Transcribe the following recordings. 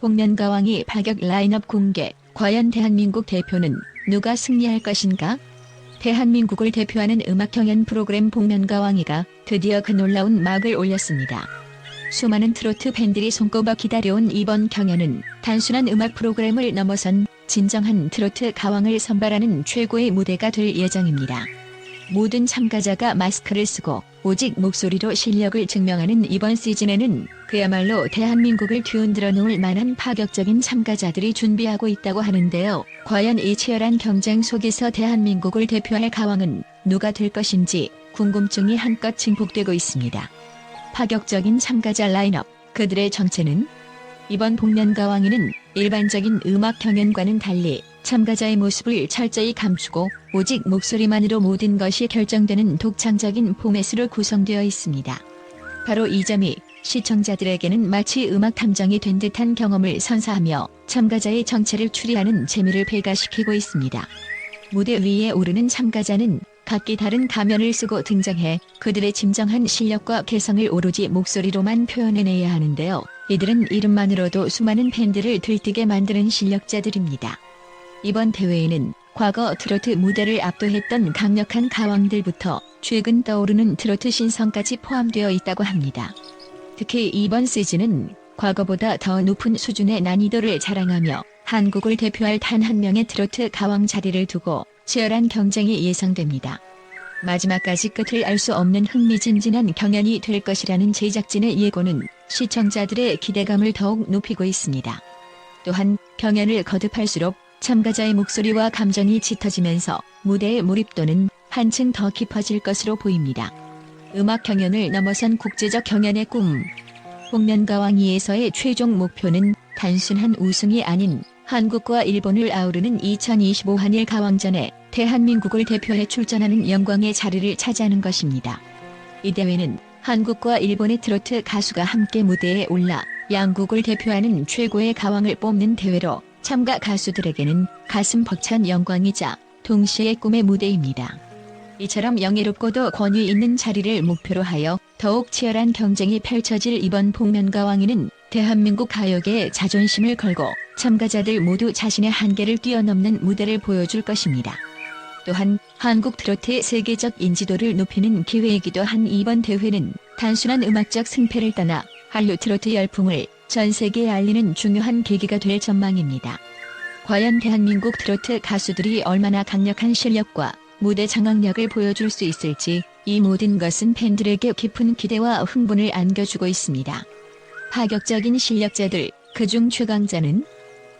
복면가왕이 파격 라인업 공개. 과연 대한민국 대표는 누가 승리할 것인가? 대한민국을 대표하는 음악 경연 프로그램 복면가왕이가 드디어 그 놀라운 막을 올렸습니다. 수많은 트로트 팬들이 손꼽아 기다려온 이번 경연은 단순한 음악 프로그램을 넘어선 진정한 트로트 가왕을 선발하는 최고의 무대가 될 예정입니다. 모든 참가자가 마스크를 쓰고 오직 목소리로 실력을 증명하는 이번 시즌에는 그야말로 대한민국을 뒤흔들어 놓을 만한 파격적인 참가자들이 준비하고 있다고 하는데요. 과연 이 치열한 경쟁 속에서 대한민국을 대표할 가왕은 누가 될 것인지 궁금증이 한껏 증폭되고 있습니다. 파격적인 참가자 라인업, 그들의 정체는? 이번 복면가왕이는 일반적인 음악 경연과는 달리 참가자의 모습을 철저히 감추고 오직 목소리만으로 모든 것이 결정되는 독창적인 포맷으로 구성되어 있습니다. 바로 이 점이 시청자들에게는 마치 음악 탐정이 된 듯한 경험을 선사하며 참가자의 정체를 추리하는 재미를 배가시키고 있습니다. 무대 위에 오르는 참가자는 각기 다른 가면을 쓰고 등장해 그들의 진정한 실력과 개성을 오로지 목소리로만 표현해내야 하는데요. 이들은 이름만으로도 수많은 팬들을 들뜨게 만드는 실력자들입니다. 이번 대회에는 과거 트로트 무대를 압도했던 강력한 가왕들부터 최근 떠오르는 트로트 신성까지 포함되어 있다고 합니다. 특히 이번 시즌은 과거보다 더 높은 수준의 난이도를 자랑하며 한국을 대표할 단 한 명의 트로트 가왕 자리를 두고 치열한 경쟁이 예상됩니다. 마지막까지 끝을 알 수 없는 흥미진진한 경연이 될 것이라는 제작진의 예고는 시청자들의 기대감을 더욱 높이고 있습니다. 또한 경연을 거듭할수록 참가자의 목소리와 감정이 짙어지면서 무대의 몰입도는 한층 더 깊어질 것으로 보입니다. 음악 경연을 넘어선 국제적 경연의 꿈. 복면가왕2에서의 최종 목표는 단순한 우승이 아닌 한국과 일본을 아우르는 2025 한일 가왕전에 대한민국을 대표해 출전하는 영광의 자리를 차지하는 것입니다. 이 대회는 한국과 일본의 트로트 가수가 함께 무대에 올라 양국을 대표하는 최고의 가왕을 뽑는 대회로 참가 가수들에게는 가슴 벅찬 영광이자 동시에 꿈의 무대입니다. 이처럼 영예롭고도 권위 있는 자리를 목표로 하여 더욱 치열한 경쟁이 펼쳐질 이번 복면가왕이는 대한민국 가요계의 자존심을 걸고 참가자들 모두 자신의 한계를 뛰어넘는 무대를 보여줄 것입니다. 또한 한국 트로트의 세계적 인지도를 높이는 기회이기도 한 이번 대회는 단순한 음악적 승패를 떠나 한류 트로트 열풍을 전 세계에 알리는 중요한 계기가 될 전망입니다. 과연 대한민국 트로트 가수들이 얼마나 강력한 실력과 무대 장악력을 보여줄 수 있을지 이 모든 것은 팬들에게 깊은 기대와 흥분을 안겨주고 있습니다. 파격적인 실력자들, 그중 최강자는?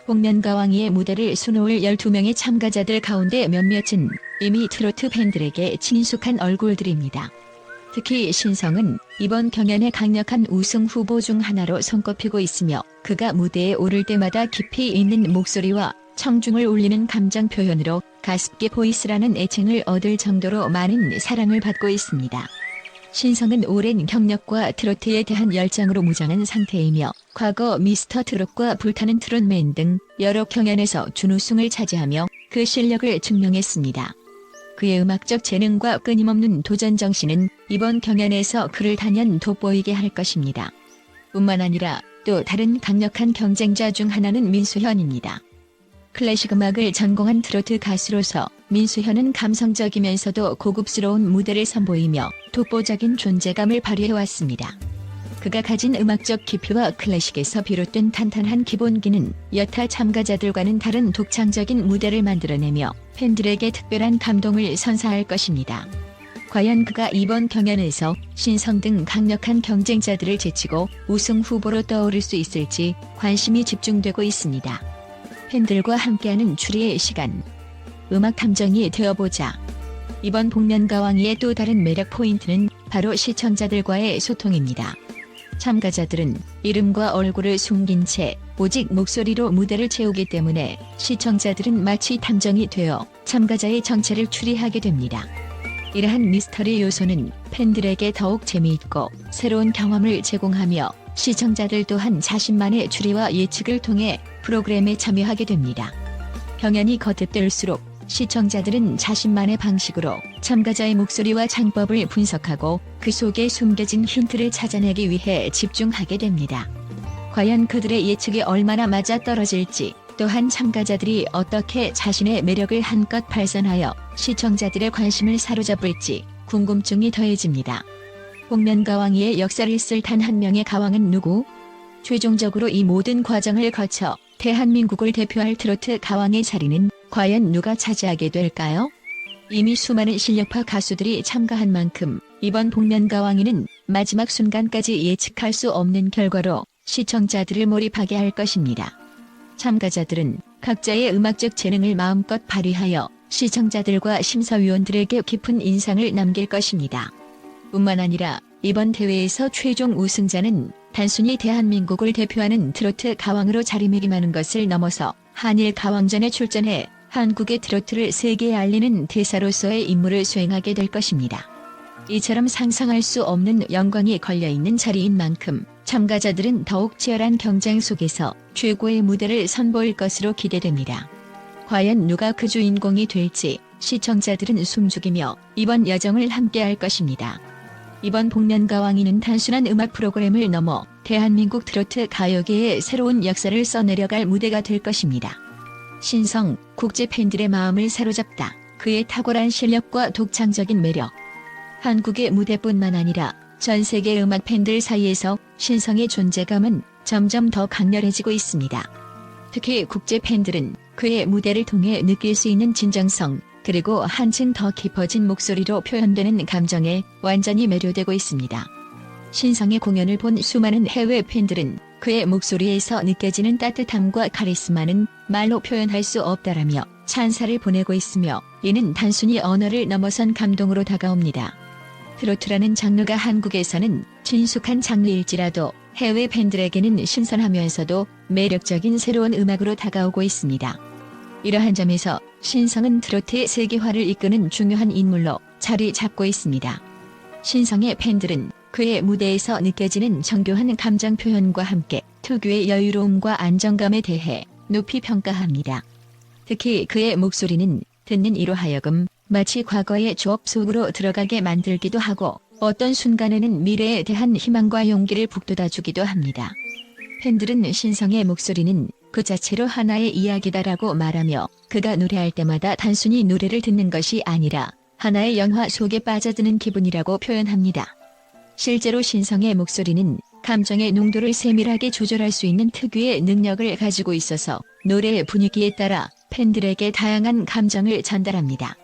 복면가왕이의 무대를 수놓을 12명의 참가자들 가운데 몇몇은 이미 트로트 팬들에게 친숙한 얼굴들입니다. 특히 신성은 이번 경연의 강력한 우승 후보 중 하나로 손꼽히고 있으며 그가 무대에 오를 때마다 깊이 있는 목소리와 청중을 울리는 감정 표현으로 가습기 보이스라는 애칭을 얻을 정도로 많은 사랑을 받고 있습니다. 신성은 오랜 경력과 트로트에 대한 열정으로 무장한 상태이며 과거 미스터 트롯과 불타는 트롯맨 등 여러 경연에서 준우승을 차지하며 그 실력을 증명했습니다. 그의 음악적 재능과 끊임없는 도전 정신은 이번 경연에서 그를 단연 돋보이게 할 것입니다. 뿐만 아니라 또 다른 강력한 경쟁자 중 하나는 민수현입니다. 클래식 음악을 전공한 트로트 가수로서 민수현은 감성적이면서도 고급스러운 무대를 선보이며 독보적인 존재감을 발휘해왔습니다. 그가 가진 음악적 깊이와 클래식에서 비롯된 탄탄한 기본기는 여타 참가자들과는 다른 독창적인 무대를 만들어내며 팬들에게 특별한 감동을 선사할 것입니다. 과연 그가 이번 경연에서 신성 등 강력한 경쟁자들을 제치고 우승 후보로 떠오를 수 있을지 관심이 집중되고 있습니다. 팬들과 함께하는 추리의 시간. 음악 탐정이 되어보자. 이번 복면가왕이의 또 다른 매력 포인트는 바로 시청자들과의 소통입니다. 참가자들은 이름과 얼굴을 숨긴 채 오직 목소리로 무대를 채우기 때문에 시청자들은 마치 탐정이 되어 참가자의 정체를 추리하게 됩니다. 이러한 미스터리 요소는 팬들에게 더욱 재미있고 새로운 경험을 제공하며 시청자들 또한 자신만의 추리와 예측을 통해 프로그램에 참여하게 됩니다. 경연이 거듭될수록 시청자들은 자신만의 방식으로 참가자의 목소리와 창법을 분석하고 그 속에 숨겨진 힌트를 찾아내기 위해 집중하게 됩니다. 과연 그들의 예측이 얼마나 맞아떨어질지, 또한 참가자들이 어떻게 자신의 매력을 한껏 발산하여 시청자들의 관심을 사로잡을지 궁금증이 더해집니다. 복면가왕이의 역사를 쓸 단 한 명의 가왕은 누구? 최종적으로 이 모든 과정을 거쳐 대한민국을 대표할 트로트 가왕의 자리는 과연 누가 차지하게 될까요? 이미 수많은 실력파 가수들이 참가한 만큼 이번 복면가왕이는 마지막 순간까지 예측할 수 없는 결과로 시청자들을 몰입하게 할 것입니다. 참가자들은 각자의 음악적 재능을 마음껏 발휘하여 시청자들과 심사위원들에게 깊은 인상을 남길 것입니다. 뿐만 아니라 이번 대회에서 최종 우승자는 단순히 대한민국을 대표하는 트로트 가왕으로 자리매김하는 것을 넘어서 한일 가왕전에 출전해 한국의 트로트를 세계에 알리는 대사로서의 임무를 수행하게 될 것입니다. 이처럼 상상할 수 없는 영광이 걸려있는 자리인 만큼 참가자들은 더욱 치열한 경쟁 속에서 최고의 무대를 선보일 것으로 기대됩니다. 과연 누가 그 주인공이 될지 시청자들은 숨죽이며 이번 여정을 함께할 것입니다. 이번 복면가왕이는 단순한 음악 프로그램을 넘어 대한민국 트로트 가요계의 새로운 역사를 써내려갈 무대가 될 것입니다. 신성, 국제 팬들의 마음을 사로잡다. 그의 탁월한 실력과 독창적인 매력. 한국의 무대뿐만 아니라 전 세계 음악 팬들 사이에서 신성의 존재감은 점점 더 강렬해지고 있습니다. 특히 국제 팬들은 그의 무대를 통해 느낄 수 있는 진정성, 그리고 한층 더 깊어진 목소리로 표현되는 감정에 완전히 매료되고 있습니다. 신성의 공연을 본 수많은 해외 팬들은 그의 목소리에서 느껴지는 따뜻함과 카리스마는 말로 표현할 수 없다라며 찬사를 보내고 있으며, 이는 단순히 언어를 넘어선 감동으로 다가옵니다. 트로트라는 장르가 한국에서는 친숙한 장르일지라도 해외 팬들에게는 신선하면서도 매력적인 새로운 음악으로 다가오고 있습니다. 이러한 점에서 신성은 트로트의 세계화를 이끄는 중요한 인물로 자리 잡고 있습니다. 신성의 팬들은 그의 무대에서 느껴지는 정교한 감정 표현과 함께 특유의 여유로움과 안정감에 대해 높이 평가합니다. 특히 그의 목소리는 듣는 이로 하여금 마치 과거의 추억 속으로 들어가게 만들기도 하고, 어떤 순간에는 미래에 대한 희망과 용기를 북돋아주기도 합니다. 팬들은 신성의 목소리는 그 자체로 하나의 이야기다라고 말하며, 그가 노래할 때마다 단순히 노래를 듣는 것이 아니라 하나의 영화 속에 빠져드는 기분이라고 표현합니다. 실제로 신성의 목소리는 감정의 농도를 세밀하게 조절할 수 있는 특유의 능력을 가지고 있어서 노래의 분위기에 따라 팬들에게 다양한 감정을 전달합니다.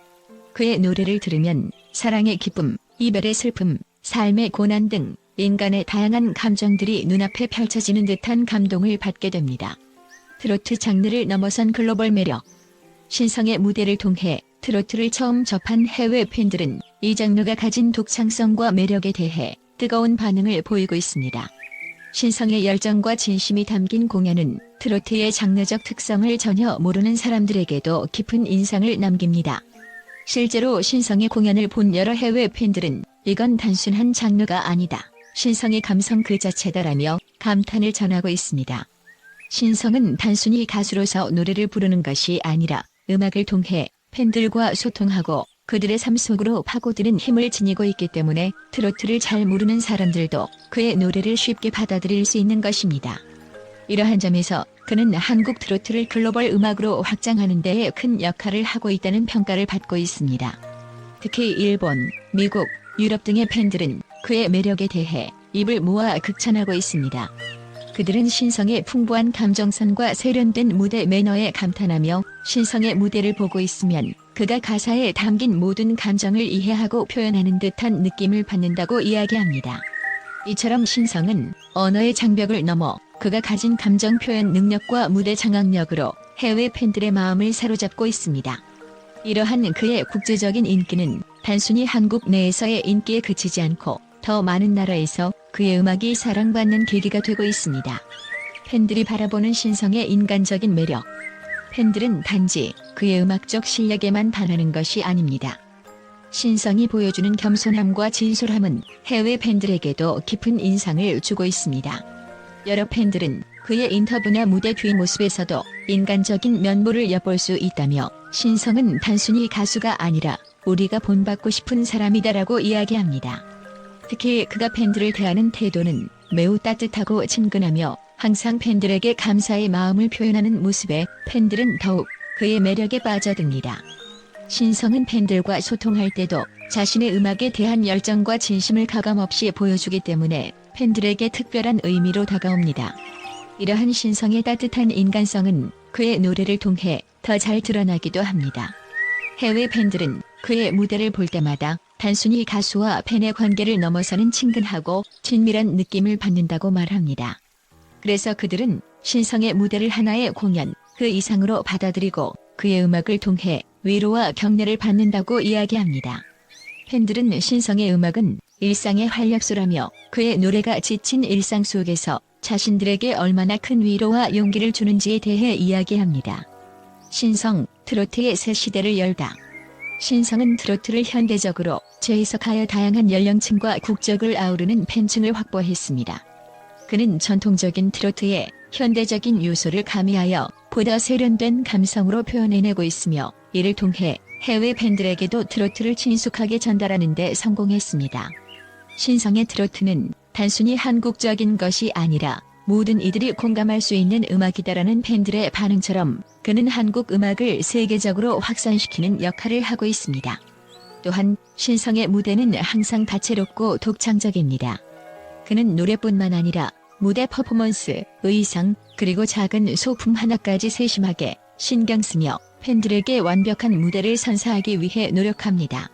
그의 노래를 들으면 사랑의 기쁨, 이별의 슬픔, 삶의 고난 등 인간의 다양한 감정들이 눈앞에 펼쳐지는 듯한 감동을 받게 됩니다. 트로트 장르를 넘어선 글로벌 매력. 신성의 무대를 통해 트로트를 처음 접한 해외 팬들은 이 장르가 가진 독창성과 매력에 대해 뜨거운 반응을 보이고 있습니다. 신성의 열정과 진심이 담긴 공연은 트로트의 장르적 특성을 전혀 모르는 사람들에게도 깊은 인상을 남깁니다. 실제로 신성의 공연을 본 여러 해외 팬들은 이건 단순한 장르가 아니다, 신성의 감성 그 자체다라며 감탄을 전하고 있습니다. 신성은 단순히 가수로서 노래를 부르는 것이 아니라 음악을 통해 팬들과 소통하고 그들의 삶 속으로 파고드는 힘을 지니고 있기 때문에 트로트를 잘 모르는 사람들도 그의 노래를 쉽게 받아들일 수 있는 것입니다. 이러한 점에서 그는 한국 트로트를 글로벌 음악으로 확장하는 데에 큰 역할을 하고 있다는 평가를 받고 있습니다. 특히 일본, 미국, 유럽 등의 팬들은 그의 매력에 대해 입을 모아 극찬하고 있습니다. 그들은 신성의 풍부한 감정선과 세련된 무대 매너에 감탄하며, 신성의 무대를 보고 있으면 그가 가사에 담긴 모든 감정을 이해하고 표현하는 듯한 느낌을 받는다고 이야기합니다. 이처럼 신성은 언어의 장벽을 넘어 그가 가진 감정 표현 능력과 무대 장악력으로 해외 팬들의 마음을 사로잡고 있습니다. 이러한 그의 국제적인 인기는 단순히 한국 내에서의 인기에 그치지 않고 더 많은 나라에서 그의 음악이 사랑받는 계기가 되고 있습니다. 팬들이 바라보는 신성의 인간적인 매력. 팬들은 단지 그의 음악적 실력에만 반하는 것이 아닙니다. 신성이 보여주는 겸손함과 진솔함은 해외 팬들에게도 깊은 인상을 주고 있습니다. 여러 팬들은 그의 인터뷰나 무대 뒷모습에서도 인간적인 면모를 엿볼 수 있다며, 신성은 단순히 가수가 아니라 우리가 본받고 싶은 사람이다라고 이야기합니다. 특히 그가 팬들을 대하는 태도는 매우 따뜻하고 친근하며 항상 팬들에게 감사의 마음을 표현하는 모습에 팬들은 더욱 그의 매력에 빠져듭니다. 신성은 팬들과 소통할 때도 자신의 음악에 대한 열정과 진심을 가감없이 보여주기 때문에 팬들에게 특별한 의미로 다가옵니다. 이러한 신성의 따뜻한 인간성은 그의 노래를 통해 더 잘 드러나기도 합니다. 해외 팬들은 그의 무대를 볼 때마다 단순히 가수와 팬의 관계를 넘어서는 친근하고 친밀한 느낌을 받는다고 말합니다. 그래서 그들은 신성의 무대를 하나의 공연 그 이상으로 받아들이고 그의 음악을 통해 위로와 격려를 받는다고 이야기합니다. 팬들은 신성의 음악은 일상의 활력소라며 그의 노래가 지친 일상 속에서 자신들에게 얼마나 큰 위로와 용기를 주는지에 대해 이야기합니다. 신성, 트로트의 새 시대를 열다. 신성은 트로트를 현대적으로 재해석하여 다양한 연령층과 국적을 아우르는 팬층을 확보했습니다. 그는 전통적인 트로트의 현대적인 요소를 가미하여 보다 세련된 감성으로 표현해내고 있으며 이를 통해 해외 팬들에게도 트로트를 친숙하게 전달하는 데 성공했습니다. 신성의 트로트는 단순히 한국적인 것이 아니라 모든 이들이 공감할 수 있는 음악이다라는 팬들의 반응처럼 그는 한국 음악을 세계적으로 확산시키는 역할을 하고 있습니다. 또한 신성의 무대는 항상 다채롭고 독창적입니다. 그는 노래뿐만 아니라 무대 퍼포먼스, 의상, 그리고 작은 소품 하나까지 세심하게 신경 쓰며 팬들에게 완벽한 무대를 선사하기 위해 노력합니다.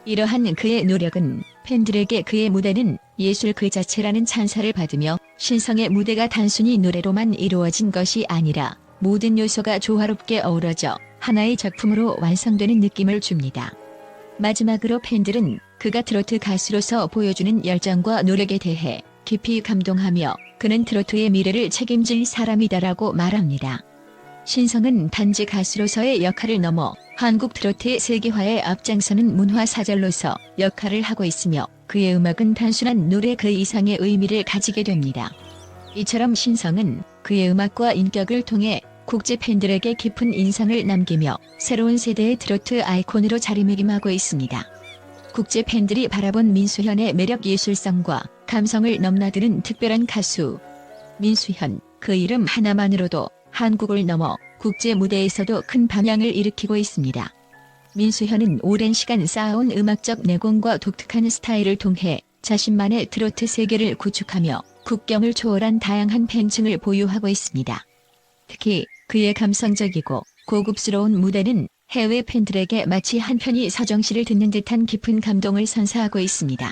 이러한 그의 노력은 팬들에게 그의 무대는 예술 그 자체라는 찬사를 받으며 신성의 무대가 단순히 노래로만 이루어진 것이 아니라 모든 요소가 조화롭게 어우러져 하나의 작품으로 완성되는 느낌을 줍니다. 마지막으로 팬들은 그가 트로트 가수로서 보여주는 열정과 노력에 대해 깊이 감동하며 그는 트로트의 미래를 책임질 사람이다라고 말합니다. 신성은 단지 가수로서의 역할을 넘어 한국 트로트의 세계화에 앞장서는 문화사절로서 역할을 하고 있으며 그의 음악은 단순한 노래 그 이상의 의미를 가지게 됩니다. 이처럼 신성은 그의 음악과 인격을 통해 국제 팬들에게 깊은 인상을 남기며 새로운 세대의 트로트 아이콘으로 자리매김하고 있습니다. 국제 팬들이 바라본 민수현의 매력 예술성과 감성을 넘나드는 특별한 가수. 민수현, 그 이름 하나만으로도 한국을 넘어 국제 무대에서도 큰 반향을 일으키고 있습니다. 민수현은 오랜 시간 쌓아온 음악적 내공과 독특한 스타일을 통해 자신만의 트로트 세계를 구축하며 국경을 초월한 다양한 팬층을 보유하고 있습니다. 특히 그의 감성적이고 고급스러운 무대는 해외 팬들에게 마치 한편이 서정시를 듣는 듯한 깊은 감동을 선사하고 있습니다.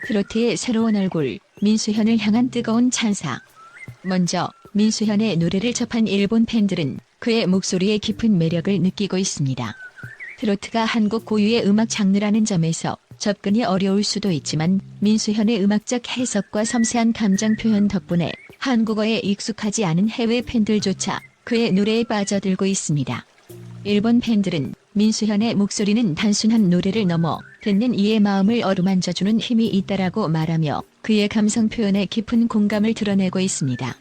트로트의 새로운 얼굴, 민수현을 향한 뜨거운 찬사. 먼저 민수현의 노래를 접한 일본 팬들은 그의 목소리의 깊은 매력을 느끼고 있습니다. 트로트가 한국 고유의 음악 장르라는 점에서 접근이 어려울 수도 있지만 민수현의 음악적 해석과 섬세한 감정 표현 덕분에 한국어에 익숙하지 않은 해외 팬들조차 그의 노래에 빠져들고 있습니다. 일본 팬들은 민수현의 목소리는 단순한 노래를 넘어 듣는 이의 마음을 어루만져주는 힘이 있다라고 말하며 그의 감성 표현에 깊은 공감을 드러내고 있습니다.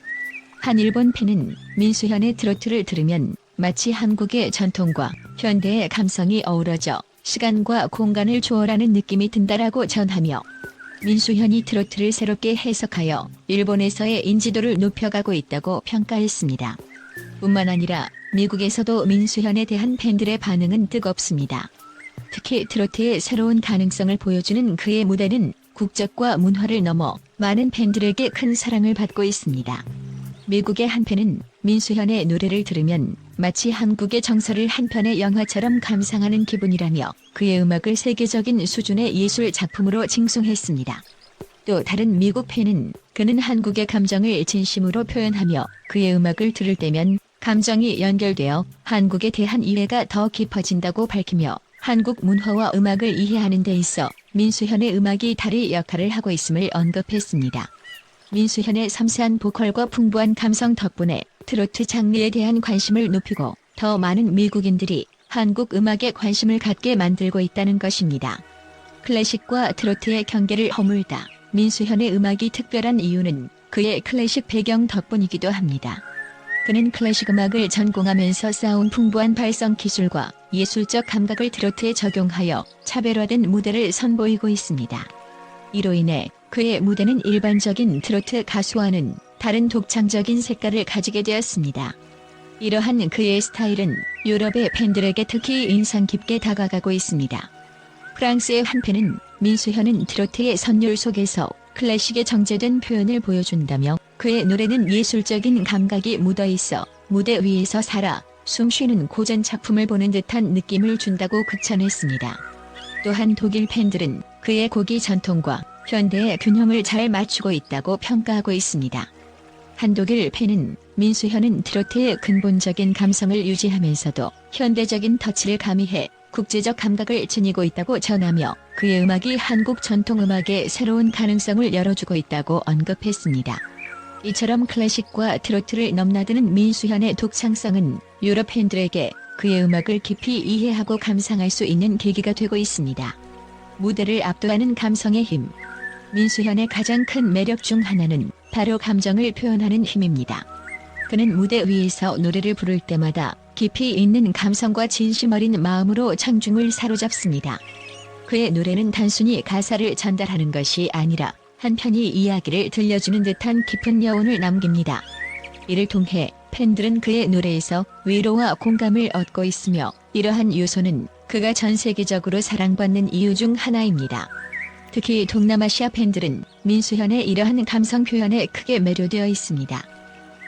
한 일본 팬은 민수현의 트로트를 들으면 마치 한국의 전통과 현대의 감성이 어우러져 시간과 공간을 초월하는 느낌이 든다라고 전하며 민수현이 트로트를 새롭게 해석하여 일본에서의 인지도를 높여가고 있다고 평가했습니다. 뿐만 아니라 미국에서도 민수현에 대한 팬들의 반응은 뜨겁습니다. 특히 트로트의 새로운 가능성을 보여주는 그의 무대는 국적과 문화를 넘어 많은 팬들에게 큰 사랑을 받고 있습니다. 미국의 한 팬은 민수현의 노래를 들으면 마치 한국의 정서를 한 편의 영화처럼 감상하는 기분이라며 그의 음악을 세계적인 수준의 예술 작품으로 칭송했습니다. 또 다른 미국 팬은 그는 한국의 감정을 진심으로 표현하며 그의 음악을 들을 때면 감정이 연결되어 한국에 대한 이해가 더 깊어진다고 밝히며 한국 문화와 음악을 이해하는 데 있어 민수현의 음악이 다리 역할을 하고 있음을 언급했습니다. 민수현의 섬세한 보컬과 풍부한 감성 덕분에 트로트 장르에 대한 관심을 높이고 더 많은 미국인들이 한국 음악에 관심을 갖게 만들고 있다는 것입니다. 클래식과 트로트의 경계를 허물다. 민수현의 음악이 특별한 이유는 그의 클래식 배경 덕분이기도 합니다. 그는 클래식 음악을 전공하면서 쌓아온 풍부한 발성 기술과 예술적 감각을 트로트에 적용하여 차별화된 무대를 선보이고 있습니다. 이로 인해 그의 무대는 일반적인 트로트 가수와는 다른 독창적인 색깔을 가지게 되었습니다. 이러한 그의 스타일은 유럽의 팬들에게 특히 인상 깊게 다가가고 있습니다. 프랑스의 한편은 민수현은 트로트의 선율 속에서 클래식의 정제된 표현을 보여준다며 그의 노래는 예술적인 감각이 묻어있어 무대 위에서 살아 숨쉬는 고전 작품을 보는 듯한 느낌을 준다고 극찬했습니다. 또한 독일 팬들은 그의 곡이 전통과 현대의 균형을 잘 맞추고 있다고 평가하고 있습니다. 한 독일 팬은 민수현은 트로트의 근본적인 감성을 유지하면서도 현대적인 터치를 가미해 국제적 감각을 지니고 있다고 전하며 그의 음악이 한국 전통음악의 새로운 가능성을 열어주고 있다고 언급했습니다. 이처럼 클래식과 트로트를 넘나드는 민수현의 독창성은 유럽 팬들에게 그의 음악을 깊이 이해하고 감상할 수 있는 계기가 되고 있습니다. 무대를 압도하는 감성의 힘. 민수현의 가장 큰 매력 중 하나는 바로 감정을 표현하는 힘입니다. 그는 무대 위에서 노래를 부를 때마다 깊이 있는 감성과 진심 어린 마음으로 청중을 사로잡습니다. 그의 노래는 단순히 가사를 전달하는 것이 아니라 한편이 이야기를 들려주는 듯한 깊은 여운을 남깁니다. 이를 통해 팬들은 그의 노래에서 위로와 공감을 얻고 있으며 이러한 요소는 그가 전 세계적으로 사랑받는 이유 중 하나입니다. 특히 동남아시아 팬들은 민수현의 이러한 감성 표현에 크게 매료되어 있습니다.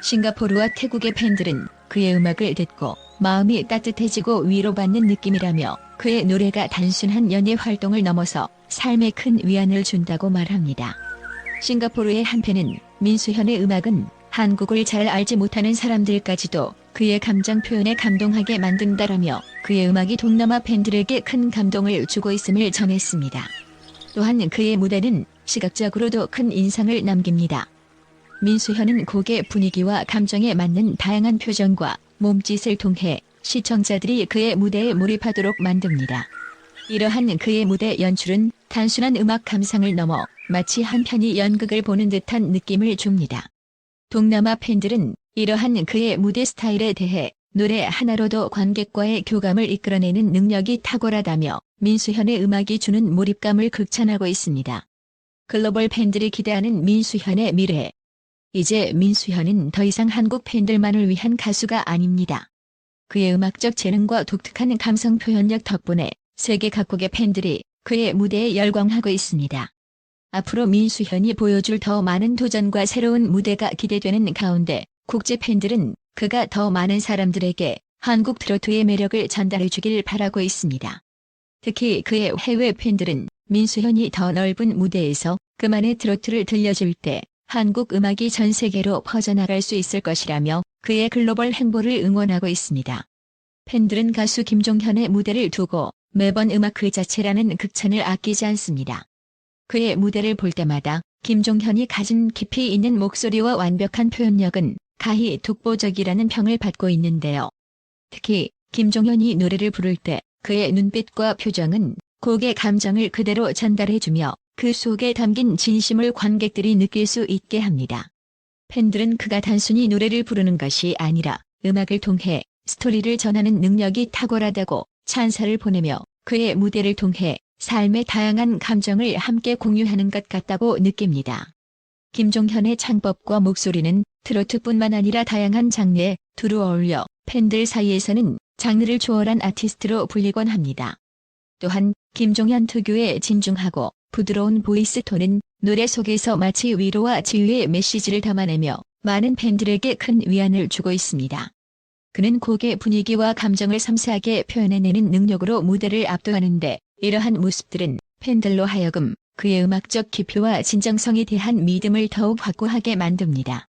싱가포르와 태국의 팬들은 그의 음악을 듣고 마음이 따뜻해지고 위로받는 느낌이라며 그의 노래가 단순한 연예 활동을 넘어서 삶에 큰 위안을 준다고 말합니다. 싱가포르의 한 팬은 민수현의 음악은 한국을 잘 알지 못하는 사람들까지도 그의 감정 표현에 감동하게 만든다라며 그의 음악이 동남아 팬들에게 큰 감동을 주고 있음을 전했습니다. 또한 그의 무대는 시각적으로도 큰 인상을 남깁니다. 민수현은 곡의 분위기와 감정에 맞는 다양한 표정과 몸짓을 통해 시청자들이 그의 무대에 몰입하도록 만듭니다. 이러한 그의 무대 연출은 단순한 음악 감상을 넘어 마치 한 편의 연극을 보는 듯한 느낌을 줍니다. 동남아 팬들은 이러한 그의 무대 스타일에 대해 노래 하나로도 관객과의 교감을 이끌어내는 능력이 탁월하다며 민수현의 음악이 주는 몰입감을 극찬하고 있습니다. 글로벌 팬들이 기대하는 민수현의 미래. 이제 민수현은 더 이상 한국 팬들만을 위한 가수가 아닙니다. 그의 음악적 재능과 독특한 감성 표현력 덕분에 세계 각국의 팬들이 그의 무대에 열광하고 있습니다. 앞으로 민수현이 보여줄 더 많은 도전과 새로운 무대가 기대되는 가운데 국제 팬들은 그가 더 많은 사람들에게 한국 트로트의 매력을 전달해 주길 바라고 있습니다. 특히 그의 해외 팬들은 민수현이 더 넓은 무대에서 그만의 트로트를 들려줄 때 한국 음악이 전 세계로 퍼져나갈 수 있을 것이라며 그의 글로벌 행보를 응원하고 있습니다. 팬들은 가수 김종현의 무대를 두고 매번 음악 그 자체라는 극찬을 아끼지 않습니다. 그의 무대를 볼 때마다 김종현이 가진 깊이 있는 목소리와 완벽한 표현력은 가히 독보적이라는 평을 받고 있는데요. 특히 김종현이 노래를 부를 때 그의 눈빛과 표정은 곡의 감정을 그대로 전달해주며 그 속에 담긴 진심을 관객들이 느낄 수 있게 합니다. 팬들은 그가 단순히 노래를 부르는 것이 아니라 음악을 통해 스토리를 전하는 능력이 탁월하다고 찬사를 보내며 그의 무대를 통해 삶의 다양한 감정을 함께 공유하는 것 같다고 느낍니다. 김종현의 창법과 목소리는 트로트뿐만 아니라 다양한 장르에 두루 어울려 팬들 사이에서는 장르를 초월한 아티스트로 불리곤 합니다. 또한 김종현 특유의 진중하고 부드러운 보이스 톤은 노래 속에서 마치 위로와 치유의 메시지를 담아내며 많은 팬들에게 큰 위안을 주고 있습니다. 그는 곡의 분위기와 감정을 섬세하게 표현해내는 능력으로 무대를 압도하는데 이러한 모습들은 팬들로 하여금 그의 음악적 깊이와 진정성에 대한 믿음을 더욱 확고하게 만듭니다.